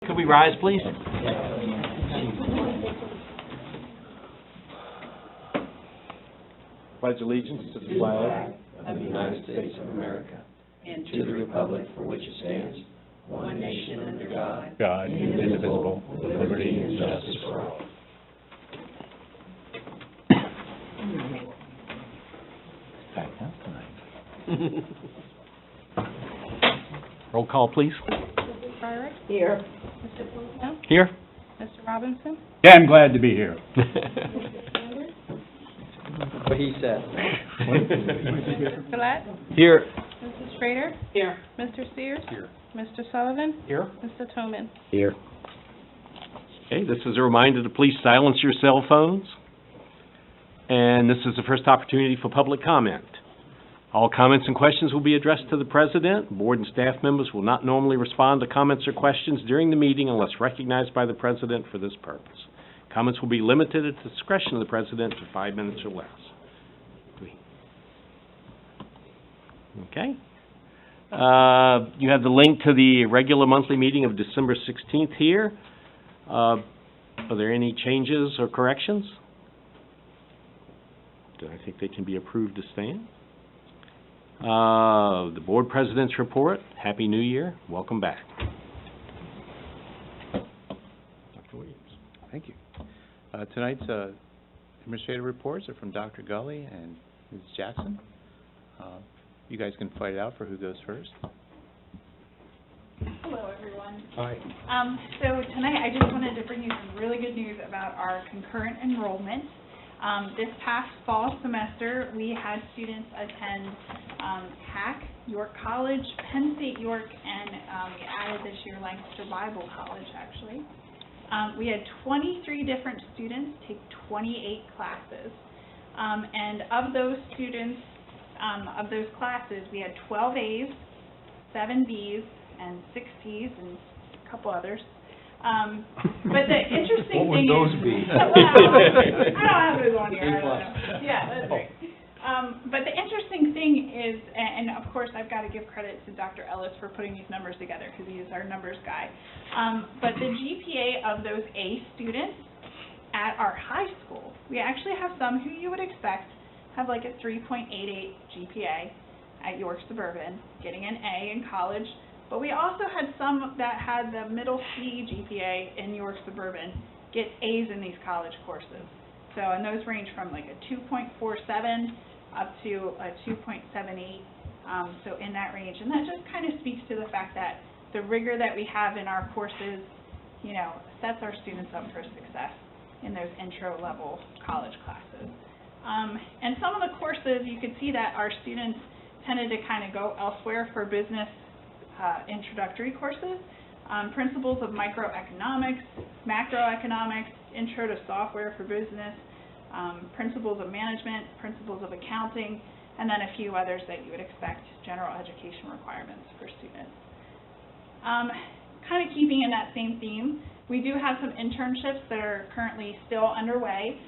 Could we rise, please? Pledge allegiance to the flag of the United States of America, and to the republic for which it stands, one nation under God, God, indivisible, with liberty and justice for all. Roll call, please. Mrs. Fryrick? Here. Mr. Polito? Here. Mr. Robinson? Yeah, I'm glad to be here. What he said. Mr. Gillette? Here. Mrs. Schrader? Here. Mr. Sears? Here. Mr. Sullivan? Here. Mr. Toman? Here. Okay, this is a reminder to please silence your cell phones. And this is the first opportunity for public comment. All comments and questions will be addressed to the President. Board and staff members will not normally respond to comments or questions during the meeting unless recognized by the President for this purpose. Comments will be limited at the discretion of the President to 5 minutes or less. Okay. You have the link to the regular monthly meeting of December 16th here. Are there any changes or corrections? Do I think they can be approved to stand? The Board President's report. Happy New Year. Welcome back. Dr. Williams. Thank you. Tonight's administrative reports are from Dr. Gully and Ms. Jackson. You guys can fight it out for who goes first. Hello, everyone. Hi. So tonight, I just wanted to bring you some really good news about our concurrent enrollment. This past fall semester, we had students attend HAC, York College, Penn State York, and we added this year Lancaster Bible College, actually. We had 23 different students take 28 classes. And of those students, of those classes, we had 12 A's, 7 B's, and 6 C's, and a couple others. But the interesting What would thing those is, be? Well, I don't have those on here. I A+. don't know. Yeah, that's right. But the interesting thing is, and of course I've got to give credit to Dr. Ellis for putting these numbers together because he is our numbers guy. But the GPA of those A students at our high school, we actually have some who you would expect have like a 3.88 GPA at York Suburban, getting an A in college. But we also had some that had the middle C GPA in York Suburban get A's in these college courses. So, and those range from like a 2.47 up to a 2.78, so in that range. And that just kind of speaks to the fact that the rigor that we have in our courses, you know, sets our students up for success in those intro-level college classes. And some of the courses, you could see that our students tended to kind of go elsewhere for business introductory courses, principles of microeconomics, macroeconomics, intro to software for business, principles of management, principles of accounting, and then a few others that you would expect, general education requirements for students. Kind of keeping in that same theme, we do have some internships that are currently still underway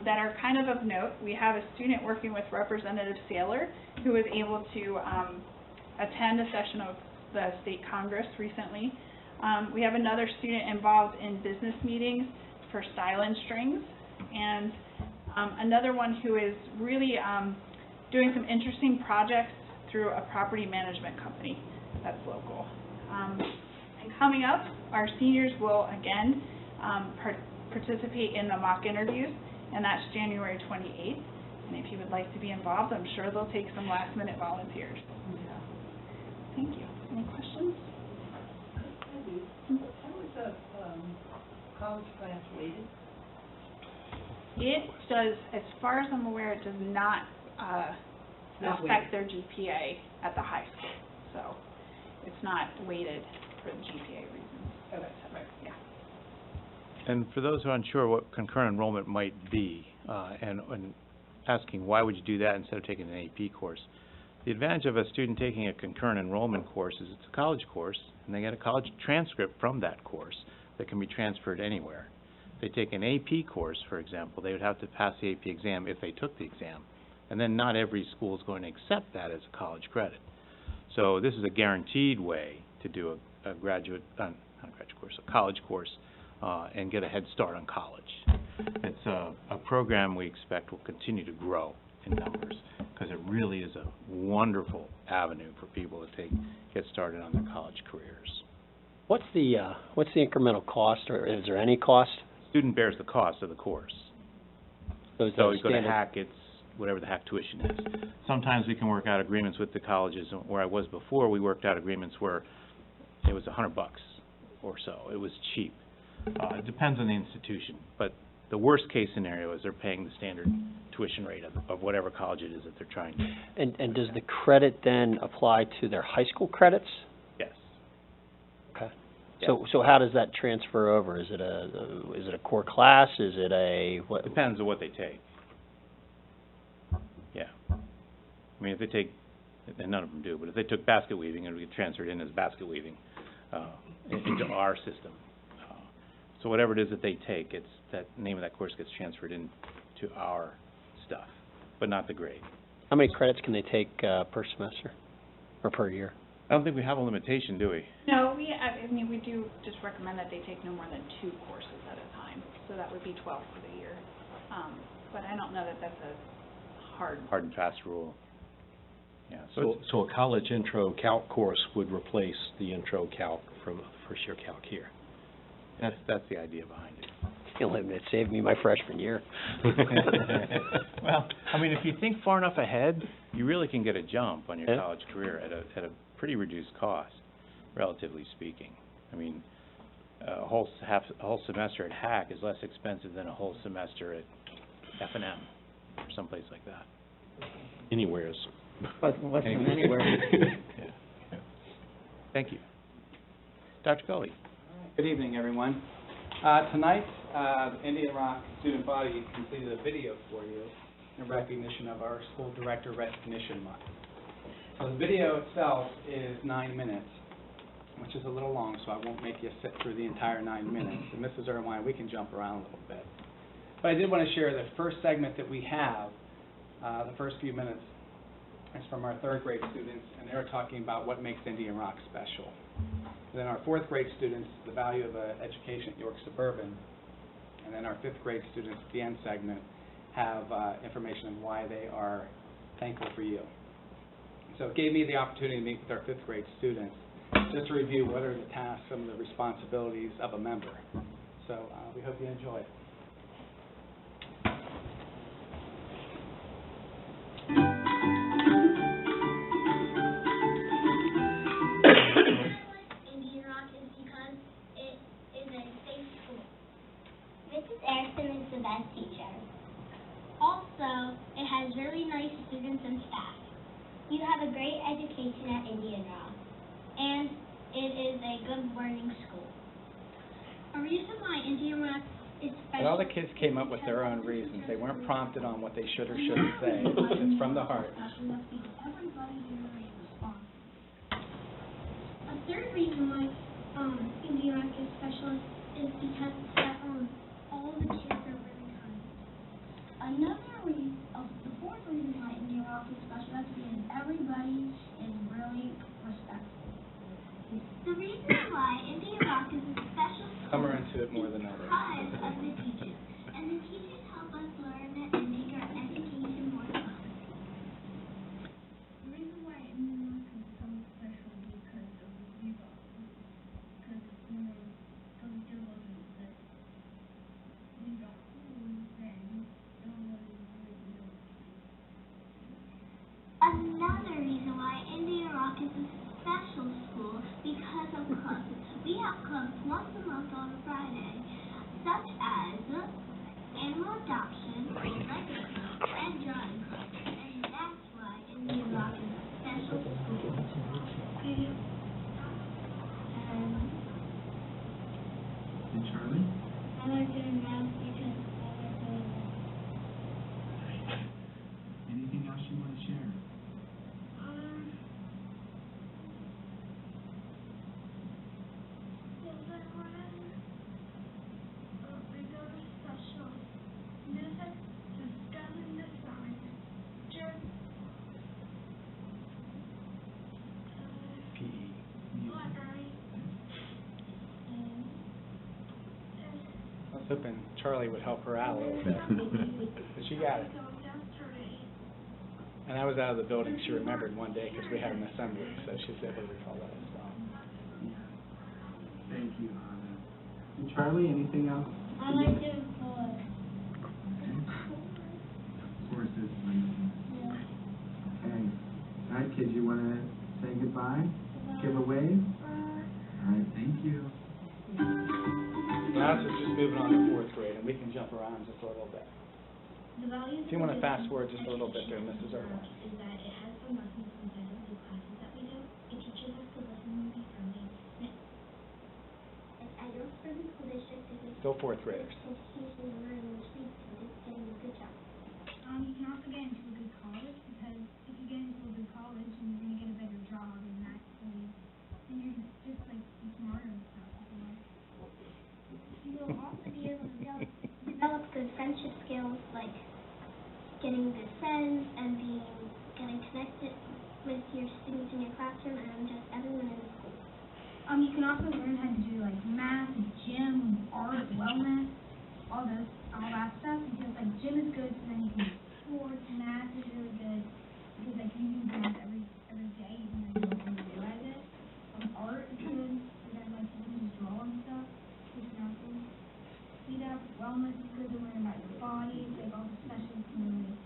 that are kind of note. We have a student working with Representative Saylor who was able to attend a session of the State Congress recently. We have another student involved in business meetings for Style and Strings, and another one who is really doing some interesting projects through a property management company that's local. And coming up, our seniors will again participate in the mock interviews, and that's January 28th. And if you would like to be involved, I'm sure they'll take some last-minute volunteers. Thank you. Any questions? How is the college class weighted? It does, as far as I'm aware, it does not Not affect their GPA at the high school. So it's not weighted for the GPA reasons. Okay. Yeah. And for those who are unsure what concurrent enrollment might be, and asking why would you do that instead of taking an AP course, the advantage of a student taking a concurrent enrollment course is it's a college course, and they get a college transcript from that course that can be transferred anywhere. If they take an AP course, for example, they would have to pass the AP exam if they took the exam. And then not every school is going to accept that as a college credit. So this is a guaranteed way to do a graduate, not a graduate course, a college course, and get a head start on college. It's a program we expect will continue to grow in numbers, because it really is a wonderful avenue for people to get started on their college careers. What's the incremental cost, or is there any cost? Student bears the cost of the course. So is So that you go to standard? HAC, it's whatever the HAC tuition is. Sometimes we can work out agreements with the colleges. Where I was before, we worked out agreements where it was $100 or so. It was cheap. It depends on the institution, but the worst case scenario is they're paying the standard tuition rate of whatever college it is that they're trying to. And does the credit then apply to their high school credits? Yes. Okay. Yeah. So how does that transfer over? Is it a core class? Is it a what? Depends on what they take. Yeah. I mean, if they take, and none of them do, but if they took basket weaving, it would get transferred in as basket weaving into our system. So whatever it is that they take, it's that name of that course gets transferred into our stuff, but not the grade. How many credits can they take per semester or per year? I don't think we have a limitation, do we? No, I mean, we do just recommend that they take no more than 2 courses at a time, so that would be 12 for the year. But I don't know that that's a hard. Hard and fast rule. Yeah, so So, it's, so a college intro calc course would replace the intro calc from first year calc here. that's the idea behind it. It saved me my freshman year. Well, I mean, if you think far enough ahead, you really can get a jump on your Yeah. college career at a pretty reduced cost, relatively speaking. I mean, a whole semester at HAC is less expensive than a whole semester at F&M or someplace like that. Anywheres. What's anywhere? Yeah. Thank you. Dr. Gully. Good evening, everyone. Tonight, the Indian Rock student body completed a video for you in recognition of our School Director Recognition Month. So the video itself is 9 minutes, which is a little long, so I won't make you sit through the entire 9 minutes. And Mrs. Irwine, we can jump around a little bit. But I did want to share the first segment that we have, the first few minutes, is from our 3rd grade students, and they're talking about what makes Indian Rock special. And then our 4th grade students, the value of education at York Suburban. And then our 5th grade students, at the end segment, have information on why they are thankful for you. So it gave me the opportunity to meet with our 5th grade students, just to review what are the tasks, some of the responsibilities of a member. So we hope you enjoy it. Indian Rock is because it is a safe school. Mrs. Erickson is the best teacher. Also, it has really nice students and staff. You have a great education at Indian Rock, and it is a good learning school. A reason why Indian Rock is special. But all the kids came up with their own reasons. They weren't prompted on what they should or shouldn't say. It's from the heart. Everybody here is responsible. A third reason why Indian Rock is special is because all the kids are really kind. The fourth reason why Indian Rock is special is because everybody is really respectful. The reason why Indian Rock is a special school Some are into it more than others. because of the teachers. And the teachers help us learn and make our education more fun. The reason why Indian Rock is so special because of the Viva. Because, some deal wasn't that we got cool, then nobody really knows. Another reason why Indian Rock is a special school because of clubs. We have clubs once a month on Friday, such as Animal Adoption, Record Club, and Drawing Club. And that's why Indian Rock is a special school. And Charlie? I like doing math because I like doing math. Anything else you want to share? hoping Charlie would help her out a little bit. But she got it. And I was out of the building, she remembered one day because we had an assembly, so she's able to recall that as well. Thank you, Anna. And Charlie, anything else? I like doing floors. Horses. Okay. All right, kids, you want to say goodbye? Give a wave? All right, thank you. Now it's just moving on to 4th grade, and we can jump around just a little bit. The values If you want to fast forward just a little bit there, Mrs. Irwin. is that it has some lessons inside of the classes that we do. It teaches us to listen and be friendly. At your urban school district, Still 4th graders. education and learning and speak and getting a good job. You can also get into a good college because if you get into a good college and you're going to get a better job and that way, then you're just like be smarter and stuff. You will also be able to develop good friendship skills like getting good friends and getting connected with your students in your classroom and just everyone in the school. You can also learn how to do like math, gym, art, wellness, all that stuff because like gym is good so then you can do sports, math is really good because like you use math every day even though you don't really realize it. Art is good so then like you can just draw and stuff, which is not good. Wellness is good to learn about your body, like all the special can really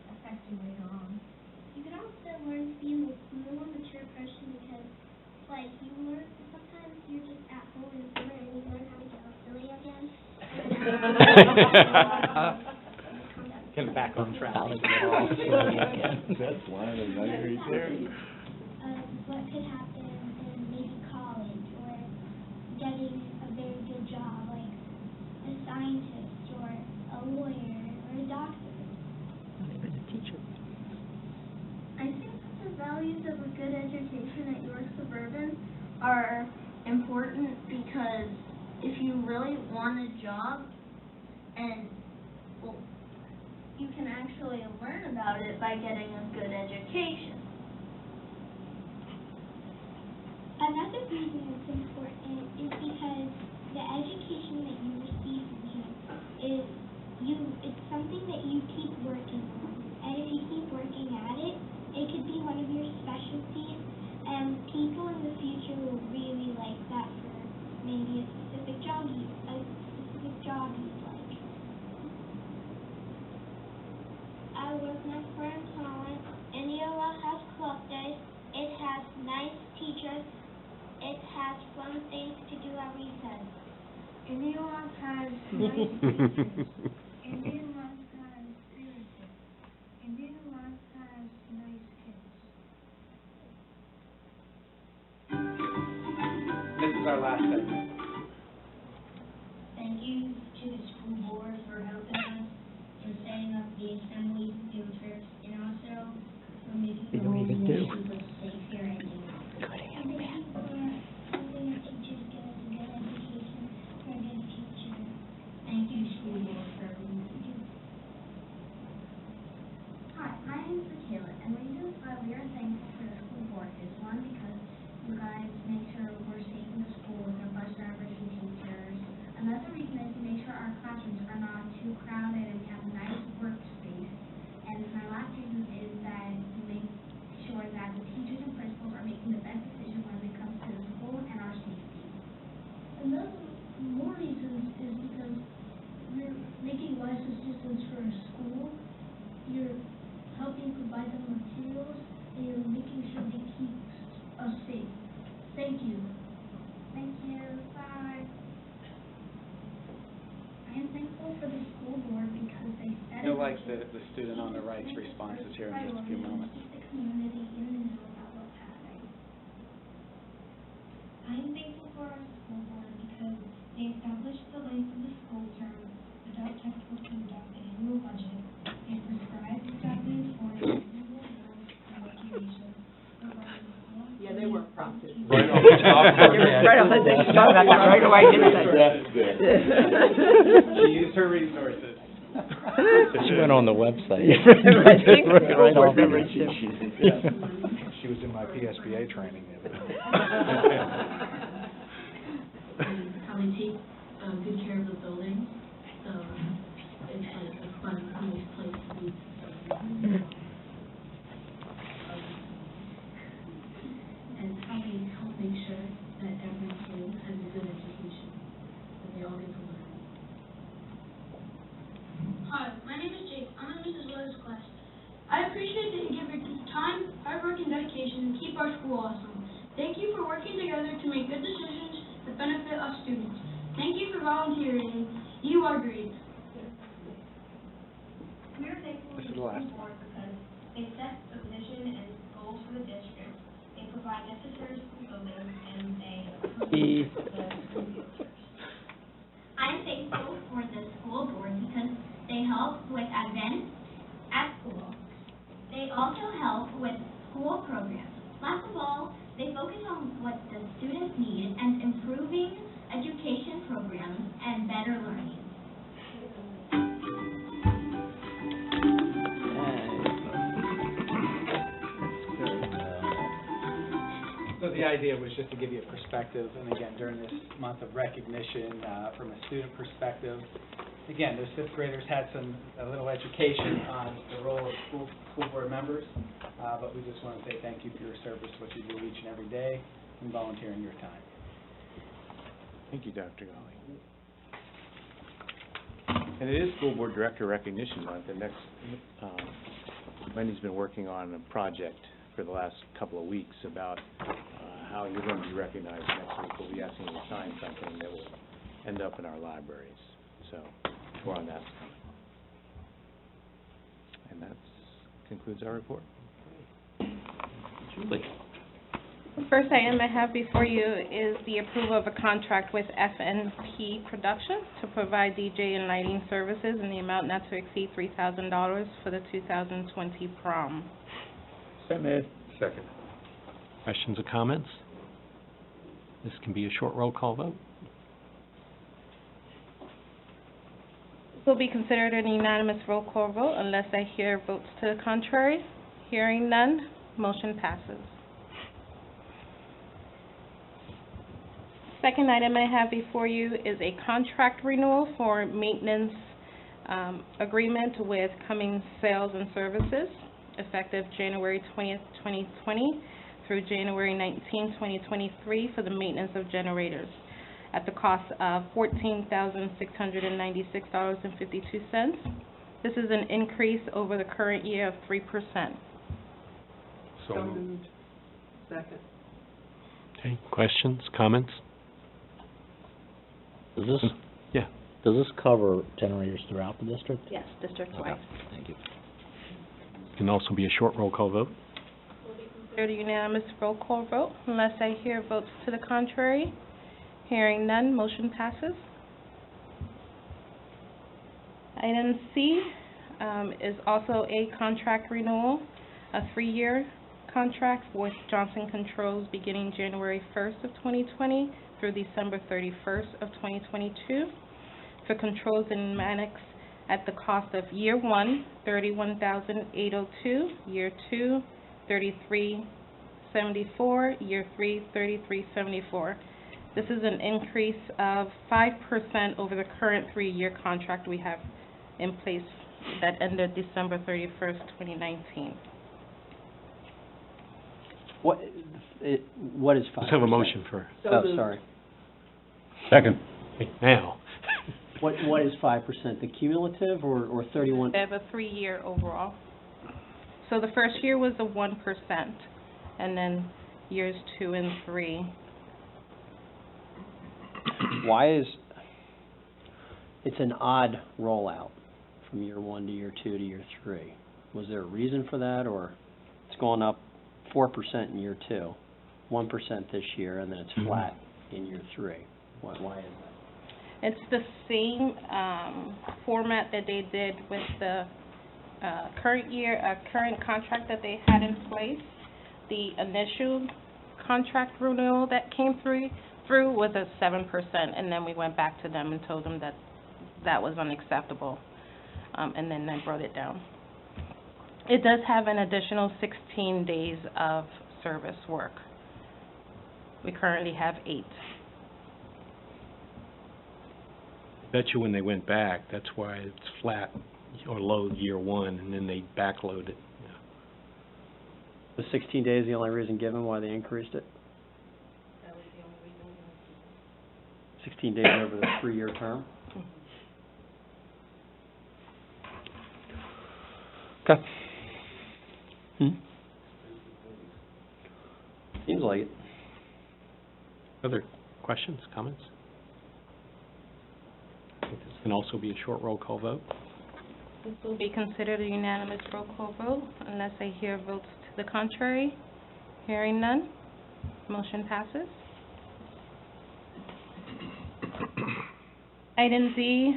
affect you later on. You can also learn to be a more mature person because like you learn sometimes you're just at home in summer and you learn how to get all silly again. Get back on track. That's one of the right there. What could happen in maybe college or getting a very good job like a scientist or a lawyer or a doctor. I think that the values of a good education at York Suburban are important because if you really want a job and well, you can actually learn about it by getting a good education. Another reason it's important is because the education that you receive here it's something that you keep working on. And if you keep working at it, it could be one of your specialties, and people in the future will really like that for maybe a specific job you'd like. I work next door in Holland. Indiana has club days. It has nice teachers. It has fun things to do at recess. Indiana has nice teachers. Indiana has leadership. Indiana has nice kids. This is our last segment. Thank you to the school board for helping us in setting up the assembly field trips and also for making the whole neighborhood safe here in Indiana. Thank you for helping our teachers get us a good education for a good future. Thank you, school board, for everything you do. Hi, my name is Michaela, and reasons why we are thankful for the school board is one, because you guys make sure we're safe in the school with our bus drivers and teachers. Another reason is to make sure our classrooms are not too crowded and we have a nice workspace. And my last reason is that you make sure that the teachers and principals are making the best decision when it comes to the school and our safety. Another more reasons is because you're making wise decisions for a school, you're helping provide them materials, and you're making sure they keep us safe. Thank you. Thank you. Bye. I am thankful for the school board because they set You'll like the student on the right's responses here in just a few moments. Keep the community in the know about what's happening. I am thankful for our school board because they established the length of the school term, adult textbooks and adopt the annual budget, and prescribed study for reasonable rules and regulations regarding the school. Yeah, they weren't prompted. Right off the top of her head. Right off the top. You talked about that right away, didn't they? She used her resources. She went on the website. Right off. She was in my PSBA training. How they take good care of the buildings volunteering. You are great. We are thankful This to is the last the board because they set a vision and goals for the district. They provide necessary school buildings and they approve the school field trips. I am thankful for the school board because they help with events at school. They also help with school programs. Last of all, they focus on what the students need and improving education programs and better learning. So the idea was just to give you a perspective, and again, during this month of recognition, from a student perspective, again, those fifth graders had a little education on the role of school board members, but we just want to say thank you for your service, what you do each and every day, and volunteering your time. Thank you, Dr. Golly. And it is School Board Director Recognition Month, and next, Wendy's been working on a project for the last couple of weeks about how you're going to be recognized next week. We'll be asking you to sign something that will end up in our libraries. So, more on that coming. And that concludes our report. Julie? The first item I have before you is the approval of a contract with FNP Productions to provide DJ and lighting services in the amount not to exceed $3,000 for the 2020 prom. So moved. Second. Questions or comments? This can be a short roll call vote. This will be considered an unanimous roll call vote unless I hear votes to the contrary. Hearing none, motion passes. Second item I have before you is a contract renewal for maintenance agreement with Cummings Sales and Services, effective January 20th, 2020 through January 19, 2023 for the maintenance of generators at the cost of $14,696.52. This is an increase over the current year of 3%. So moved. Second. Okay, questions, comments? Does this, Yeah. does this cover generators throughout the district? Yes, district-wide. Thank you. Can also be a short roll call vote. Considered a unanimous roll call vote unless I hear votes to the contrary. Hearing none, motion passes. Item C is also a contract renewal, a 3-year contract with Johnson Controls beginning January 1st of 2020 through December 31st of 2022 for controls and pneumatics at the cost of year 1, $31,802, year 2, $33,744, year 3, $33,744. This is an increase of 5% over the current 3-year contract we have in place that ended December 31st, 2019. What is 5%? Let's have a motion for, Oh, sorry. Second. okay, now. What is 5%? The cumulative or 31? They have a 3-year overall. So the first year was the 1%, and then years 2 and 3. Why is, it's an odd rollout from year 1 to year 2 to year 3. Was there a reason for that, or it's going up 4% in year 2, 1% this year, and then it's flat in year 3? Why is that? It's the same format that they did with the current contract that they had in place. The initial contract renewal that came through was a 7%, and then we went back to them and told them that that was unacceptable, and then they brought it down. It does have an additional 16 days of service work. We currently have 8. Bet you when they went back, that's why it's flat or low year 1, and then they backload it. Yeah. Was 16 days the only reason given why they increased it? That was the only reason. 16 days over the 3-year term? Okay. Seems like it. Other questions, comments? Can also be a short roll call vote. This will be considered a unanimous roll call vote unless I hear votes to the contrary. Hearing none, motion passes. Item Z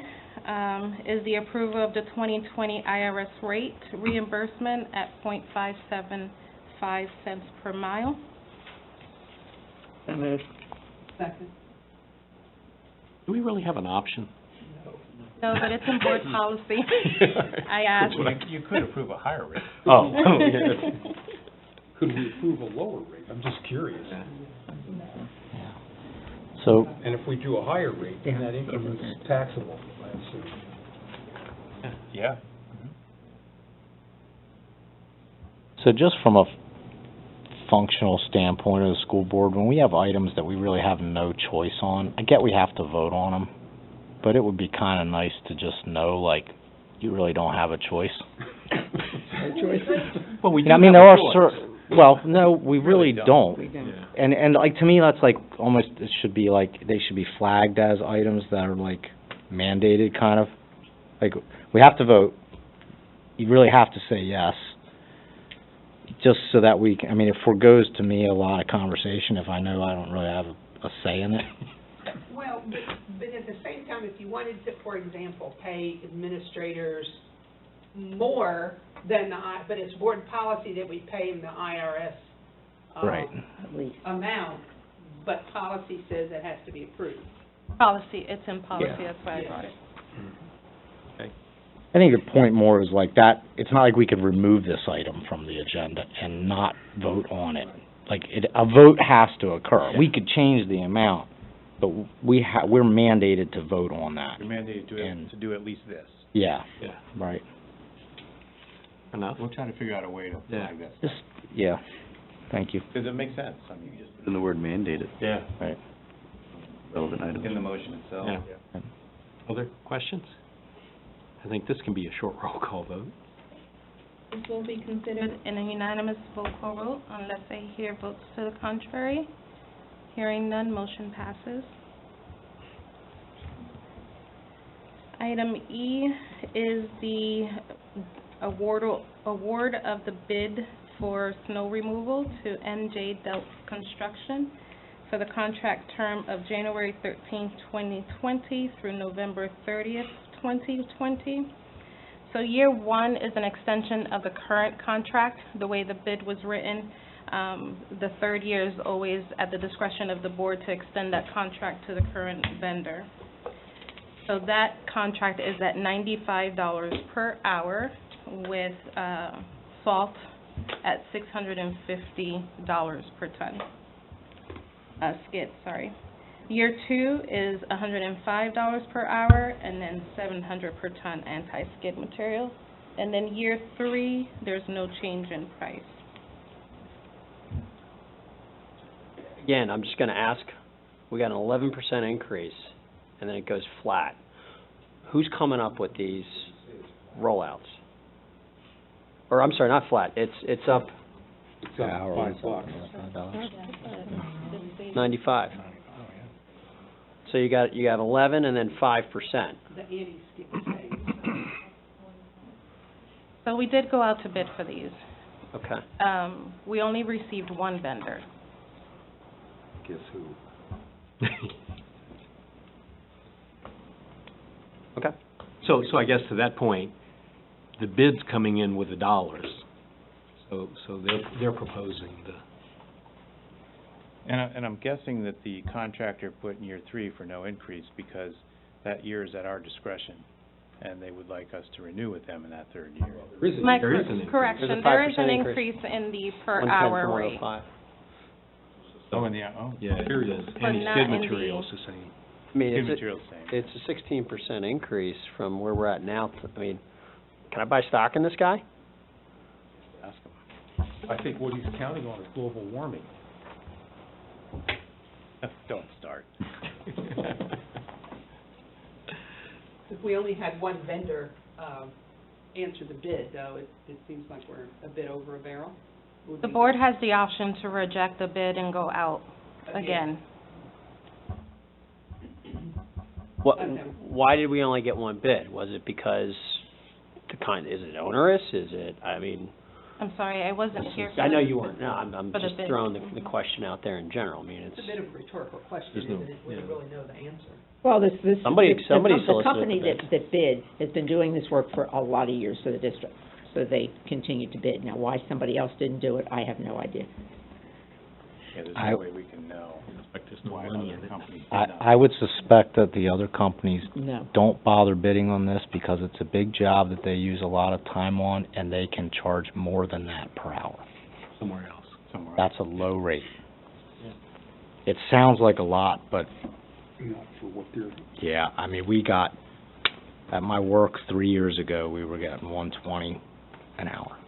is the approval of the 2020 IRS rate reimbursement at .575 cents per mile. So moved. Do we really have an option? No, but it's in board policy. I asked. You could approve a higher rate. Oh, yeah. Could we approve a lower rate? I'm just curious. So, And if we do a higher rate, then that increment's taxable, I assume. Yeah. so just from a functional standpoint of the school board, when we have items that we really have no choice on, I get we have to vote on them, but it would be kind of nice to just know, like, you really don't have a choice. Well, we do I mean, have there a are choice. well, no, we really don't. Yeah. And like, to me, that's like, almost, it should be like, they should be flagged as items that are like mandated, kind of. Like, we have to vote, you really have to say yes, just so that we can, I mean, it forgoes to me a lot of conversation if I know I don't really have a say in it. Well, but at the same time, if you wanted to, for example, pay administrators more than but it's board policy that we pay them the IRS Right. amount, but policy says it has to be approved. Policy, it's in policy, Yeah. that's why I brought it. I think your point more is like that, it's not like we could remove this item from the agenda and not vote on it. Like, a vote has to occur. We could change the amount, but we're mandated to vote on that. You're mandated And- to do at least this. Yeah, Yeah. right. Enough? We're trying to figure out a way to Yeah. flag this. Just, yeah, thank you. Because it makes sense. I mean, you just put In the word mandated, Yeah. Right. relevant it items. in the motion itself. Yeah. Other questions? I think this can be a short roll call vote. This will be considered in a unanimous roll call vote unless I hear votes to the contrary. Hearing none, motion passes. Item E is the award of the bid for snow removal to MJ Delp Construction for the contract term of January 13th, 2020 through November 30th, 2020. So year one is an extension of the current contract, the way the bid was written. The third year is always at the discretion of the board to extend that contract to the current vendor. So that contract is at $95 per hour with salt at $650 per ton. Skid, sorry. Year two is $105 per hour, and then $700 per ton anti-skid material. And then year three, there's no change in price. Again, I'm just gonna ask, we got an 11% increase, and then it goes flat. Who's coming up with these rollouts? Or, I'm sorry, not flat, it's up It's up $5. 95. So you got 11 and then 5%. The anti-skid stays. So we did go out to bid for these. Okay. We only received one vendor. Guess who? Okay. So I guess to that point, the bid's coming in with the dollars. So they're proposing the, And I'm guessing that the contractor put in year three for no increase because that year is at our discretion, and they would like us to renew with them in that third year. there is an increase. Correction, There's a there is 5% an increase. increase in the per 110 hour from rate. 105. Oh, and Yeah, Period. the But not anti-skid in the- material's the same. I mean, Skid it's material's the same. it's a 16% increase from where we're at now. I mean, can I buy stock in this guy? Ask them. I think what he's counting on is global warming. Don't start. If we only had one vendor answer the bid, though, it seems like we're a bit over a barrel. The board has the option to reject the bid and go out again. What, Okay. why did we only get one bid? Was it because is it onerous? Is it, I mean, I'm sorry, I wasn't here for I know the- you weren't, no, I'm For the just bid. throwing the question out there in general. I mean, It's a bit of a rhetorical question, There's no- isn't it? We don't really know the answer. Well, this, Somebody the solicited company the that bid has been doing this work for a lot of years for the district, so they continue to bid. Now, why somebody else didn't do it, I have no idea. Yeah, there's I- no way we can know Like there's no why money other in it. companies did not. I would suspect that the other companies No. don't bother bidding on this because it's a big job that they use a lot of time on, and they can charge more than that per hour. Somewhere else. Somewhere. That's a low rate. It sounds like a lot, but, Not for what they're, yeah, I mean, we got, at my work 3 years ago, we were getting $120 an hour.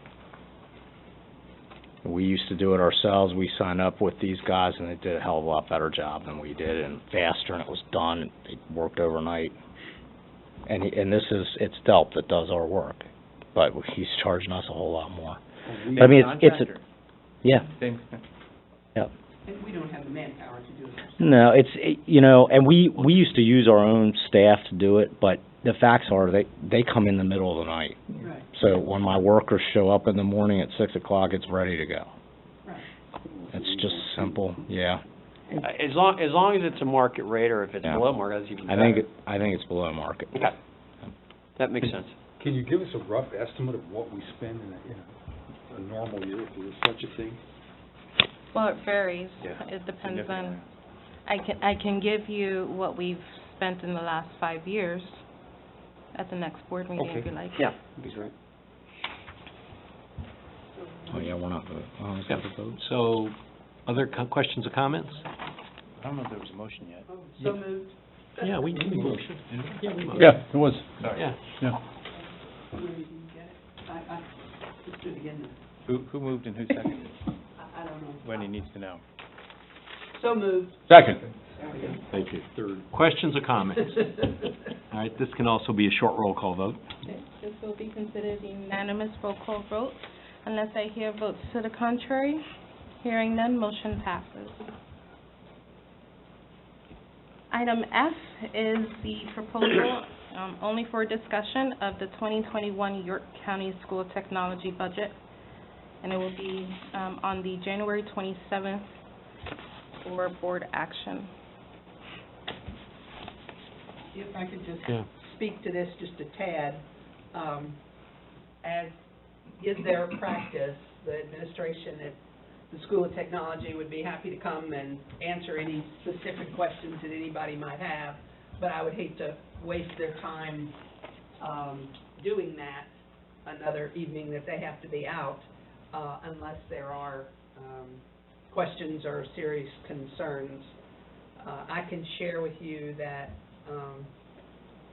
We used to do it ourselves. We signed up with these guys, and they did a hell of a lot better job than we did, and faster, and it was done, and they worked overnight. And it's Delp that does our work, but he's charging us a whole lot more. Same I mean, it's a, contractor. yeah, Same, And we don't have the manpower to do it ourselves. no, and we used to use our own staff to do it, but the facts are, they come in the middle of the night. Right, So when my workers show up in the morning at 6 o'clock, it's ready to go. right. It's just simple, yeah. As long as it's a market rate, or if it's Yeah. below market, that's even I better. think it's below market. Okay. That makes sense. can you give us a rough estimate of what we spend in a normal year, if there is such a thing? Well, it varies. Yeah, It depends significantly. on, I can give you what we've spent in the last 5 years at the next board meeting, if Okay. you like. Yeah, that'd be great. Oh, yeah, we're not voting. Oh, is that the vote? So, other questions or comments? I don't know if there was a motion yet. Oh, so moved. Yeah, we motion. Yeah, we motion. Yeah, it was. Sorry. Yeah. You didn't get it? Let's do it again. Who moved and who seconded? I don't know. Wendy needs to know. So moved. Second. There we go. Thank you. Questions or comments? All right, this can also be a short roll call vote. Okay, this will be considered a unanimous roll call vote unless I hear votes to the contrary. Hearing none, motion passes. Item F is the proposal, only for discussion, of the 2021 York County School Technology Budget, and it will be on the January 27th for board action. If I could just Yeah. speak to this just a tad, as is their practice, the administration at the School of Technology would be happy to come and answer any specific questions that anybody might have, but I would hate to waste their time doing that another evening that they have to be out, unless there are questions or serious concerns. I can share with you that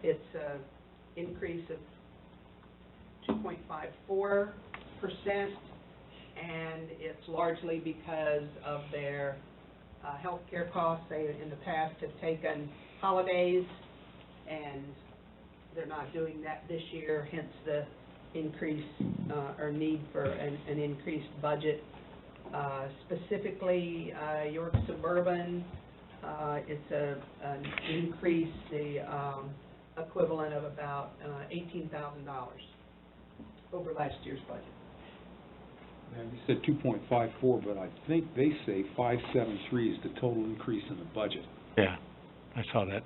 it's an increase of 2.54%, and it's largely because of their healthcare costs. They, in the past, have taken holidays, and they're not doing that this year, hence the increase or need for an increased budget. Specifically, York Suburban, it's an increase, the equivalent of about $18,000 over last year's budget. Now, you said 2.54, but I think they say 573 is the total increase in the budget. Yeah, I saw that.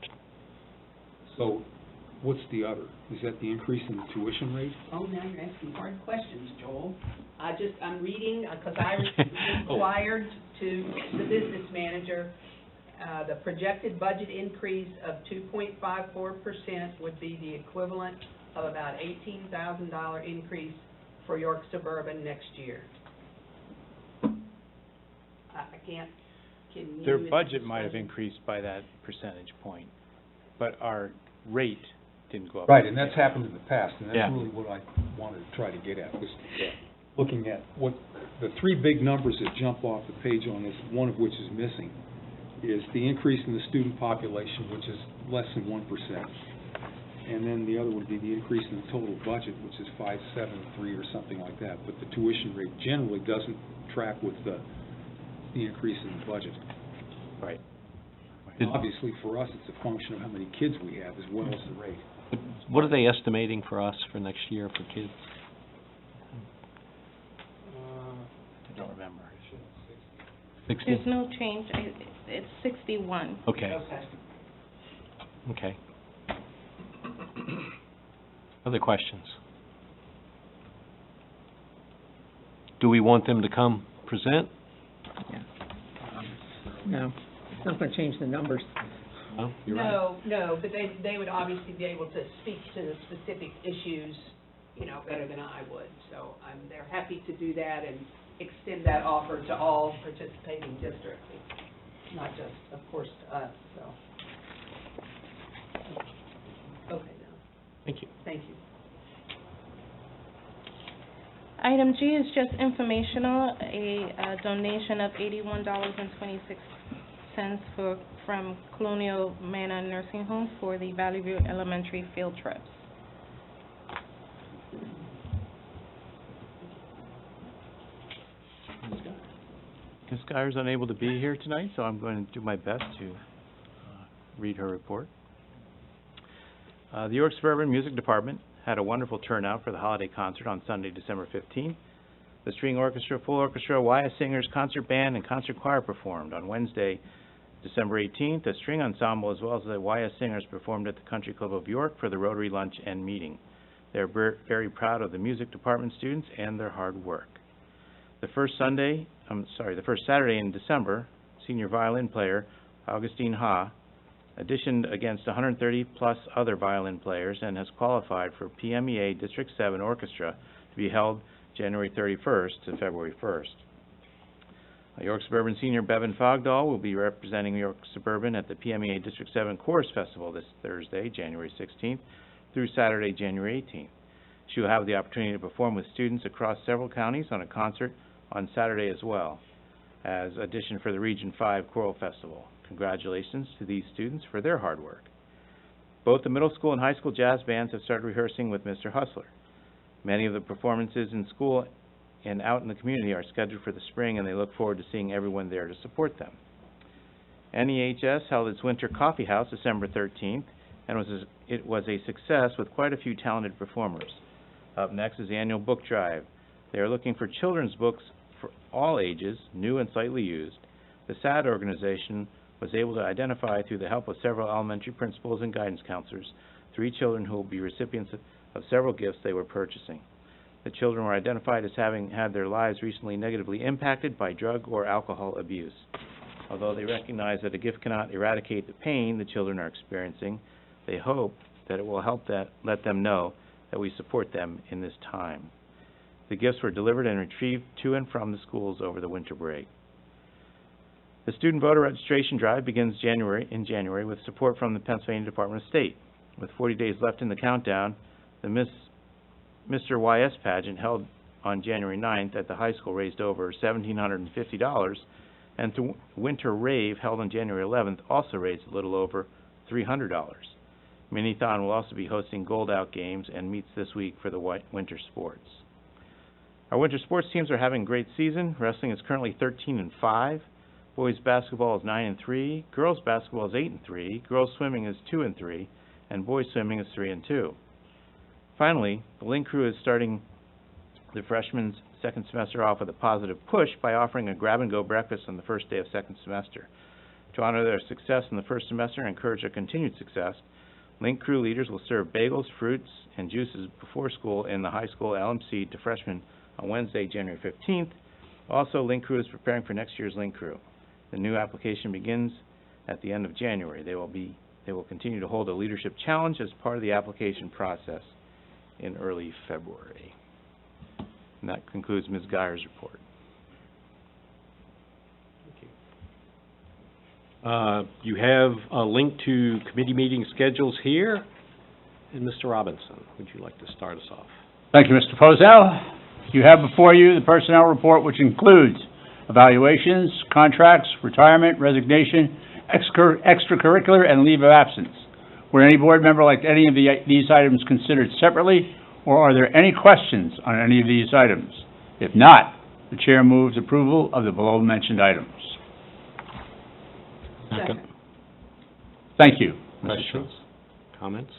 So what's the other? Is that the increase in the tuition rate? Oh, now you're asking hard questions, Joel. I'm reading, because I inquired to the business manager, the projected budget increase of 2.54% would be the equivalent of about $18,000 increase for York Suburban next year. I can't, can you? Their budget might have increased by that percentage point, but our rate didn't go up. Right, and that's happened in the past, and that's Yeah. really what I wanted to try to get at, was looking at what, the three big numbers that jump off the page on this, one of which is missing, is the increase in the student population, which is less than 1%. And then the other would be the increase in the total budget, which is 573 or something like that. But the tuition rate generally doesn't track with the increase in the budget. Right. Right. Is- Obviously, for us, it's a function of how many kids we have as well as the rate. What are they estimating for us for next year for kids? I don't remember. 60? There's no change, it's 61. Okay. Okay. Other questions? Do we want them to come present? No, it's not gonna change the numbers. No? You're right. No, but they would obviously be able to speak to the specific issues, you know, better than I would. So they're happy to do that and extend that offer to all participating districts, not just, of course, to us, so. Okay, now, Thank you. thank you. Item G is just informational, a donation of $81.26 from Colonial Manor Nursing Home for the Valley View Elementary field trips. Ms. Geyer's unable to be here tonight, so I'm going to do my best to read her report. The York Suburban Music Department had a wonderful turnout for the holiday concert on Sunday, December 15th. The string orchestra, full orchestra, YS singers, concert band, and concert choir performed. On Wednesday, December 18th, the string ensemble as well as the YS singers performed at the Country Club of York for the Rotary Lunch and Meeting. They're very proud of the music department students and their hard work. The first Saturday in December, senior violin player Augustine Ha auditioned against 130-plus other violin players and has qualified for PMEA District 7 Orchestra to be held January 31st to February 1st. York Suburban senior Bevan Fogdahl will be representing York Suburban at the PMEA District 7 Chorus Festival this Thursday, January 16th, through Saturday, January 18th. She will have the opportunity to perform with students across several counties on a concert on Saturday as well, as audition for the Region 5 Choral Festival. Congratulations to these students for their hard work. Both the middle school and high school jazz bands have started rehearsing with Mr. Hustler. Many of the performances in school and out in the community are scheduled for the spring, and they look forward to seeing everyone there to support them. NEHS held its Winter Coffee House December 13th, and it was a success with quite a few talented performers. Up next is the annual book drive. They are looking for children's books for all ages, new and slightly used. The SAD organization was able to identify, through the help of several elementary principals and guidance counselors, 3 children who will be recipients of several gifts they were purchasing. The children were identified as having had their lives recently negatively impacted by drug or alcohol abuse. Although they recognize that a gift cannot eradicate the pain the children are experiencing, they hope that it will help let them know that we support them in this time. The gifts were delivered and retrieved to and from the schools over the winter break. The student voter registration drive begins in January with support from the Pennsylvania Department of State. With 40 days left in the countdown, the Mr. YS pageant held on January 9th at the high school raised over $1,750, and the Winter Rave held on January 11th also raised a little over $300. Minithon will also be hosting Gold Out games and meets this week for the winter sports. Our winter sports teams are having a great season. Wrestling is currently 13-5. Boys basketball is 9-3. Girls basketball is 8-3. Girls swimming is 2-3, and boys swimming is 3-2. Finally, the Link Crew is starting the freshmen's second semester off with a positive push by offering a grab-and-go breakfast on the first day of second semester. To honor their success in the first semester and encourage their continued success, Link Crew leaders will serve bagels, fruits, and juices before school in the high school LMC to freshmen on Wednesday, January 15th. Also, Link Crew is preparing for next year's Link Crew. The new application begins at the end of January. They will continue to hold a leadership challenge as part of the application process in early February. And that concludes Ms. Geyer's report. You have a link to committee meeting schedules here. And Mr. Robinson, would you like to start us off? Thank you, Mr. Posel. You have before you the personnel report, which includes evaluations, contracts, retirement, resignation, extracurricular, and leave of absence. Would any board member like any of these items considered separately, or are there any questions on any of these items? If not, the chair moves approval of the below-mentioned items. Second. Thank you, Mr. Questions? Comments?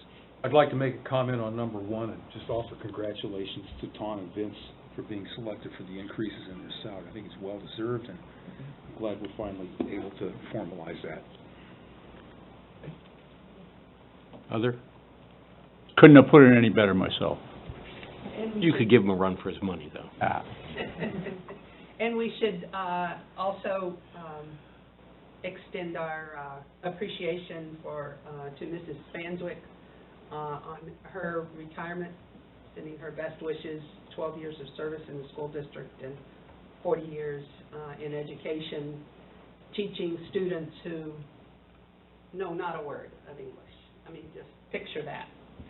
I'd like to make a comment on number one and just offer congratulations to Tom and Vince for being selected for the increases in their salary. I think it's well-deserved, and I'm glad we're finally able to formalize that. Other? Couldn't have put it any better myself. You could give him a run for his money, though. Ah. And we should also extend our appreciation to Mrs. Spanswick on her retirement, sending her best wishes, 12 years of service in the school district and 40 years in education, teaching students who know not a word of English. I mean, just picture that,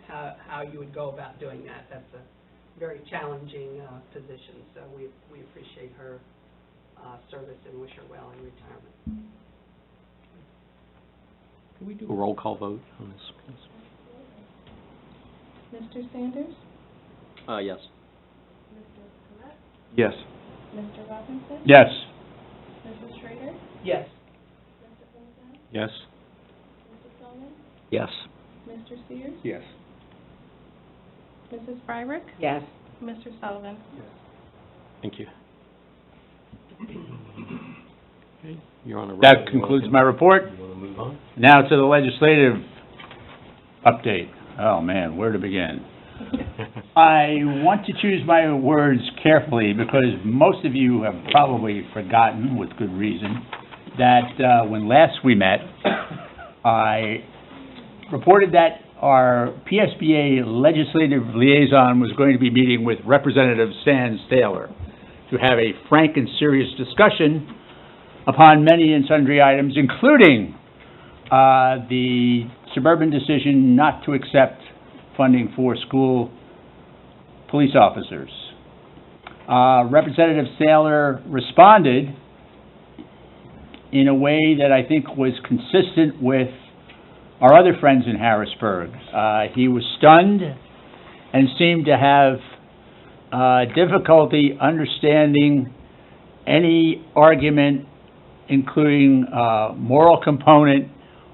how you would go about doing that. That's a very challenging position, so we appreciate her service and wish her well in retirement. Can we do a roll call vote on this, please? Mr. Sanders? Yes. Yes. Mr. Robinson? Yes. Mrs. Schrader? Yes. Yes? Mr. Sullivan? Yes. Mr. Sears? Yes. Mrs. Fryrick? Yes. Mr. Sullivan? Thank you. Okay, you're on a roll. That concludes my report. You want to move on? Now to the legislative update. Oh, man, where to begin? I want to choose my words carefully because most of you have probably forgotten, with good reason, that when last we met, I reported that our PSBA legislative liaison was going to be meeting with Representative Sands Taylor to have a frank and serious discussion upon many and sundry items, including the suburban decision not to accept funding for school police officers. Representative Taylor responded in a way that I think was consistent with our other friends in Harrisburg. He was stunned and seemed to have difficulty understanding any argument, including moral component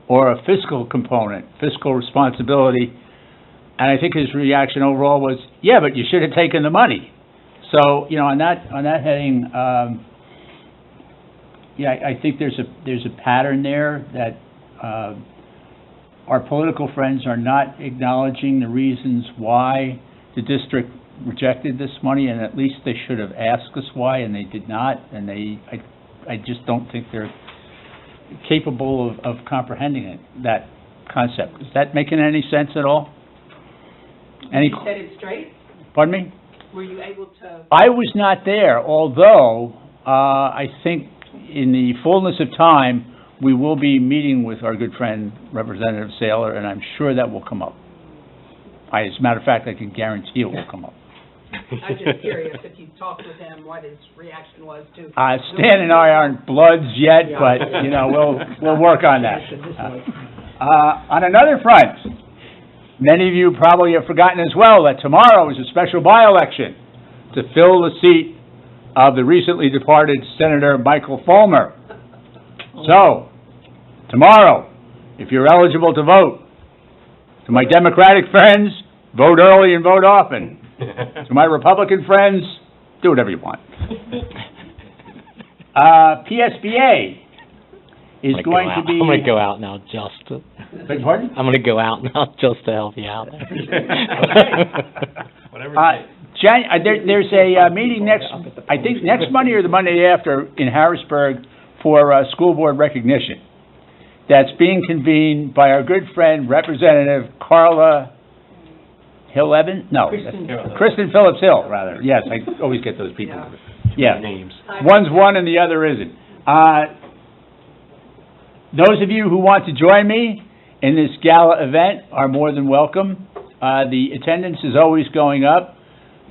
or a fiscal component, fiscal responsibility. And I think his reaction overall was, yeah, but you should have taken the money. So, you know, on that heading, I think there's a pattern there that our political friends are not acknowledging the reasons why the district rejected this money, and at least they should have asked us why, and they did not. And I just don't think they're capable of comprehending it, that concept. Is that making any sense at all? You said it straight? Pardon me? Were you able to? I was not there, although I think in the fullness of time, we will be meeting with our good friend, Representative Saylor, and I'm sure that will come up. As a matter of fact, I can guarantee it will come up. I'm just curious if you talked with him, what his reaction was to. Stan and I aren't bloods yet, but, you know, we'll work on that. On another front, many of you probably have forgotten as well that tomorrow is a special by-election to fill the seat of the recently departed Senator Michael Fulmer. So, tomorrow, if you're eligible to vote, to my Democratic friends, vote early and vote often. To my Republican friends, do whatever you want. PSBA is going to be... I'm going to go out now just to... Beg your pardon? I'm going to go out now just to help you out. Whatever There's a meeting I think next Monday or the Monday after in Harrisburg for school board recognition. That's being convened by our good friend, Representative Carla Hill-Evans? No. Kristen Phillips Hill, rather. Yes, I always get those people. Yeah. Names. One's one and the other isn't. Those of you who want to join me in this gala event are more than welcome. The attendance is always going up.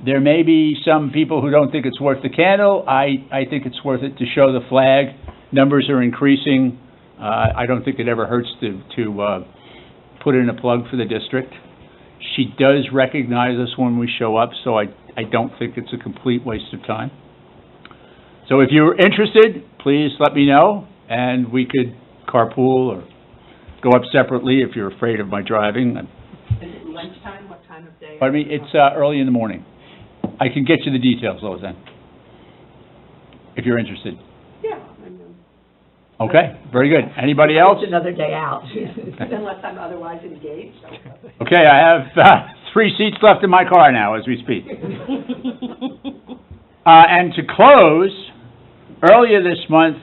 There may be some people who don't think it's worth the candle. I think it's worth it to show the flag. Numbers are increasing. I don't think it ever hurts to put in a plug for the district. She does recognize us when we show up, so I don't think it's a complete waste of time. So if you're interested, please let me know, and we could carpool or go up separately if you're afraid of my driving. Is it lunchtime? What time of day? Pardon me, it's early in the morning. I can get you the details, Roseanne, if you're interested. Yeah, I know. Okay, very good. Anybody else? It's another day out. Unless I'm otherwise engaged. Okay, I have 3 seats left in my car now as we speak. And to close, earlier this month,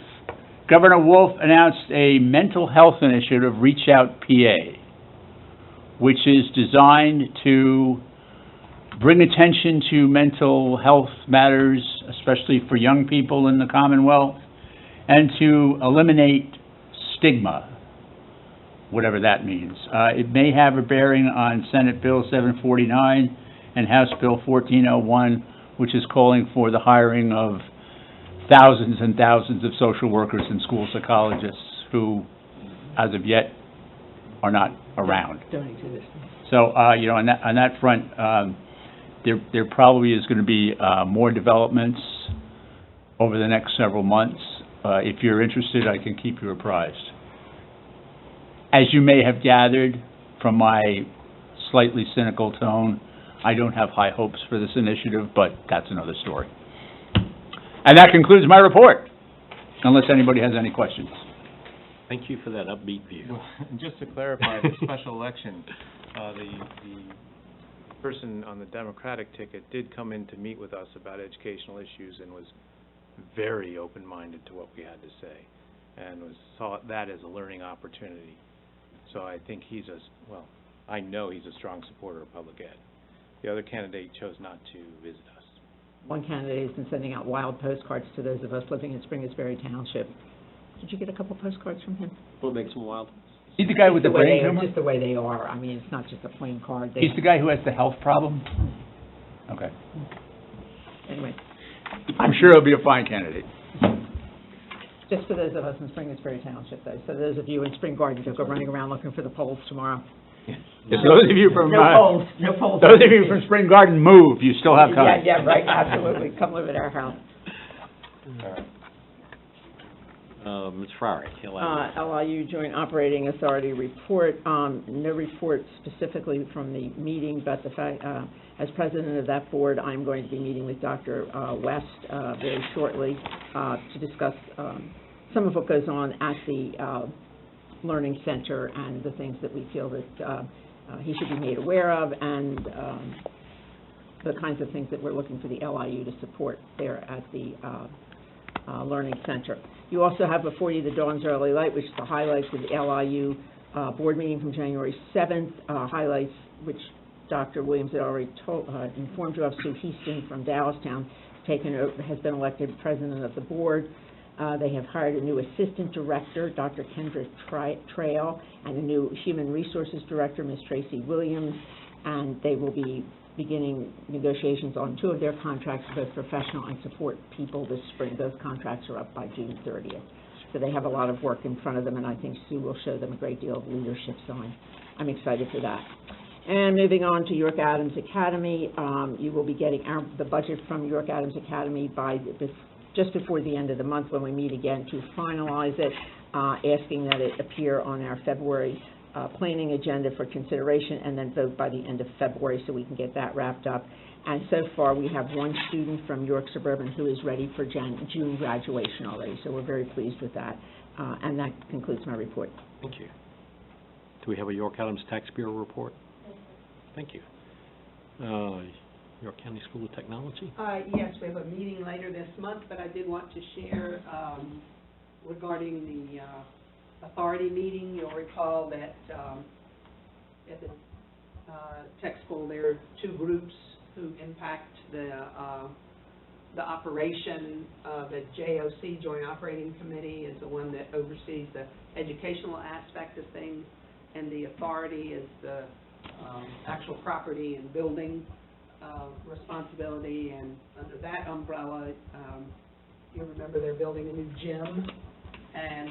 Governor Wolf announced a mental health initiative, Reach Out PA, which is designed to bring attention to mental health matters, especially for young people in the Commonwealth, and to eliminate stigma, whatever that means. It may have a bearing on Senate Bill 749 and House Bill 1401, which is calling for the hiring of thousands and thousands of social workers and school psychologists who, as of yet, are not around. Don't exist. So, you know, on that front, there probably is going to be more developments over the next several months. If you're interested, I can keep you apprised. As you may have gathered from my slightly cynical tone, I don't have high hopes for this initiative, but that's another story. And that concludes my report, unless anybody has any questions. Thank you for that upbeat view. And just to clarify, the special election, the person on the Democratic ticket did come in to meet with us about educational issues and was very open-minded to what we had to say, and saw that as a learning opportunity. So I think I know he's a strong supporter of public ed. The other candidate chose not to visit us. One candidate has been sending out wild postcards to those of us living in Springersbury Township. Did you get a couple postcards from him? What makes them wild? He's the guy with the brain tumor? Just the way they are. I mean, it's not just a plain card. He's the guy who has the health problem? Okay. Anyway, I'm sure he'll be a fine candidate. just for those of us in Springersbury Township, though. So those of you in Spring Garden, don't go running around looking for the polls tomorrow. If those of you from, No polls. those of you from Spring Garden move, you still have time. Yeah, right, absolutely. Come live at our house. Ms. Fryer, LIU Joint Operating Authority report, no report specifically from the meeting, but the fact, as president of that board, I'm going to be meeting with Dr. West very shortly to discuss some of what goes on at the Learning Center and the things that we feel that he should be made aware of, and the kinds of things that we're looking for the LIU to support there at the Learning Center. You also have before you the Dawn's Early Light, which is the highlights of the LIU board meeting from January 7th, highlights which Dr. Williams had already informed you of. Sue Heaston from Dallastown has been elected president of the board. They have hired a new assistant director, Dr. Kendra Trail, and a new human resources director, Ms. Tracy Williams, and they will be beginning negotiations on 2 of their contracts, both professional and support people this spring. Those contracts are up by June 30th. So they have a lot of work in front of them, and I think Sue will show them a great deal of leadership, so I'm excited for that. And moving on to York Adams Academy, you will be getting the budget from York Adams Academy by just before the end of the month when we meet again to finalize it, asking that it appear on our February planning agenda for consideration and then vote by the end of February so we can get that wrapped up. And so far, we have 1 student from York Suburban who is ready for June graduation already, so we're very pleased with that. And that concludes my report. Thank you. Do we have a York Adams Tax Bureau report? Thank you. York County School of Technology? Yes, we have a meeting later this month, but I did want to share regarding the authority meeting. You'll recall that at the tech school there are 2 groups who impact the operation. The JOC, Joint Operating Committee, is the one that oversees the educational aspect of things, and the authority is the actual property and building responsibility. And under that umbrella, you remember they're building a new gym, and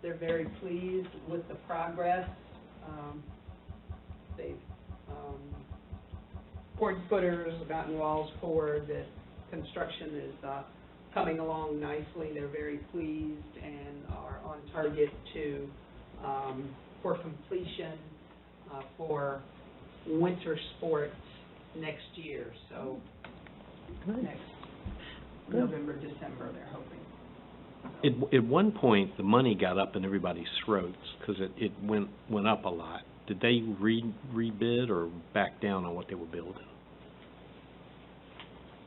they're very pleased with the progress. They've poured footers, gotten walls poured. The construction is coming along nicely. They're very pleased and are on target to for completion, for winter sports next year, so next November, December, they're hoping. At one point, the money got up in everybody's throats, because it went up a lot. Did they rebid or back down on what they were building?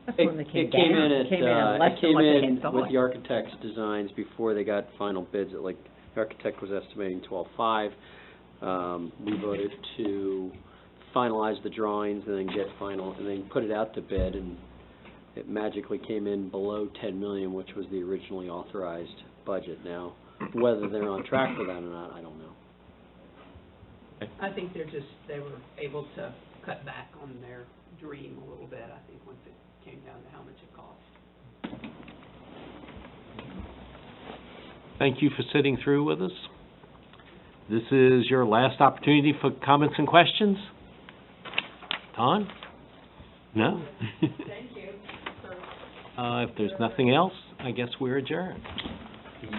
That's It when they it came in at, came in at less it than came what they in had thought. with the architect's designs before they got final bids, at like, the architect was estimating 12.5. We voted to finalize the drawings and then get final, and then put it out to bid, and it magically came in below 10 million, which was the originally authorized budget. Now, whether they're on track for that or not, I don't know. I think they were able to cut back on their dream a little bit, I think, once it came down to how much it cost. Thank you for sitting through with us. This is your last opportunity for comments and questions. Don? No? Thank you. If there's nothing else, I guess we're adjourned.